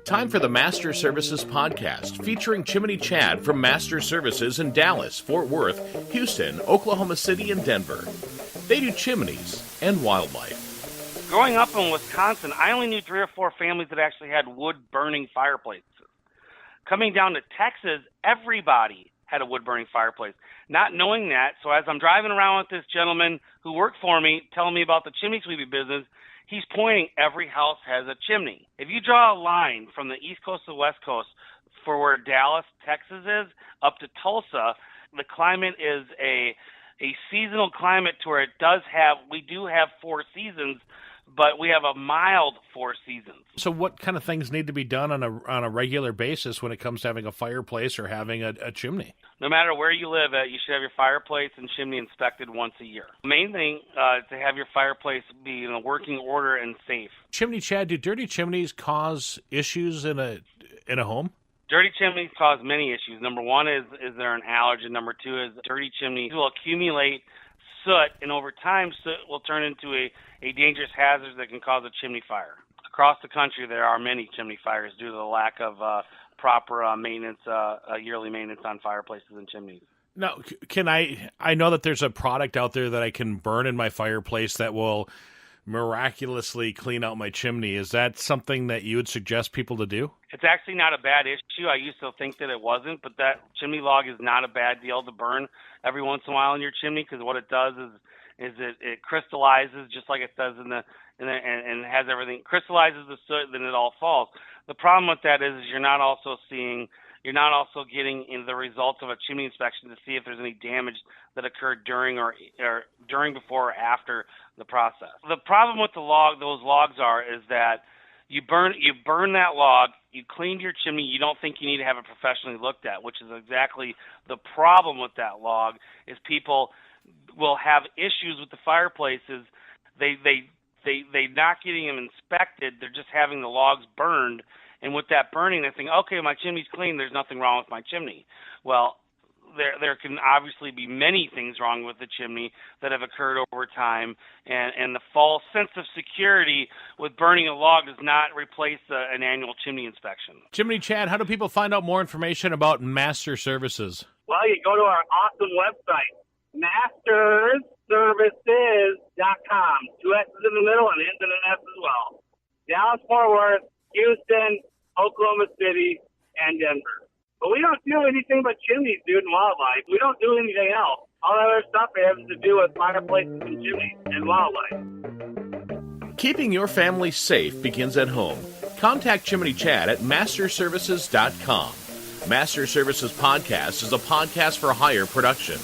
Time for the Masters Services Podcast, featuring Chimney Chad from Masters Services in Dallas, Fort Worth, Houston, Oklahoma City, and Denver. They do chimneys and wildlife. Growing up in Wisconsin, I only knew 3 or 4 families that actually had wood-burning fireplaces. Coming down to Texas, everybody had a wood-burning fireplace. Not knowing that, so as I'm driving around with this gentleman who worked for me, telling me about the chimney sweeping business, he's pointing, every house has a chimney. If you draw a line from the East Coast to the West Coast for where Dallas, Texas is, up to Tulsa, the climate is a seasonal climate to where we do have 4 seasons, but we have a mild 4 seasons. So what kind of things need to be done on a regular basis when it comes to having a fireplace or having a chimney? No matter where you live at, you should have your fireplace and chimney inspected once a year. The main thing is to have your fireplace be in a working order and safe. Chimney Chad, do dirty chimneys cause issues in a home? Dirty chimneys cause many issues. Number 1 is there an allergen? Number 2 is dirty chimneys will accumulate soot, and over time, soot will turn into a dangerous hazard that can cause a chimney fire. Across the country, there are many chimney fires due to the lack of proper maintenance, yearly maintenance on fireplaces and chimneys. Now, I know that there's a product out there that I can burn in my fireplace that will miraculously clean out my chimney. Is that something that you would suggest people to do? It's actually not a bad issue. I used to think that it wasn't, but that chimney log is not a bad deal to burn every once in a while in your chimney, because what it does is it crystallizes just like it does and has everything crystallizes the soot, then it all falls. The problem with that is you're not also getting in the results of a chimney inspection to see if there's any damage that occurred during, before, or after the process. The problem with those logs is that you burn that log, you cleaned your chimney, you don't think you need to have it professionally looked at, which is exactly the problem with that log, is people will have issues with the fireplaces. They're not getting them inspected, they're just having the logs burned, and with that burning, they think, okay, my chimney's clean, there's nothing wrong with my chimney. Well, there can obviously be many things wrong with the chimney that have occurred over time, and the false sense of security with burning a log does not replace an annual chimney inspection. Chimney Chad, how do people find out more information about Master Services? Well, you go to our awesome website, mastersservices.com. 2 S's in the middle and ends in an S as well. Dallas, Fort Worth, Houston, Oklahoma City, and Denver. But we don't do anything but chimneys, dude, and wildlife. We don't do anything else. All that other stuff has to do with fireplaces and chimneys and wildlife. Keeping your family safe begins at home. Contact Chimney Chad at masterservices.com. Master Services Podcast is a podcast for hire production.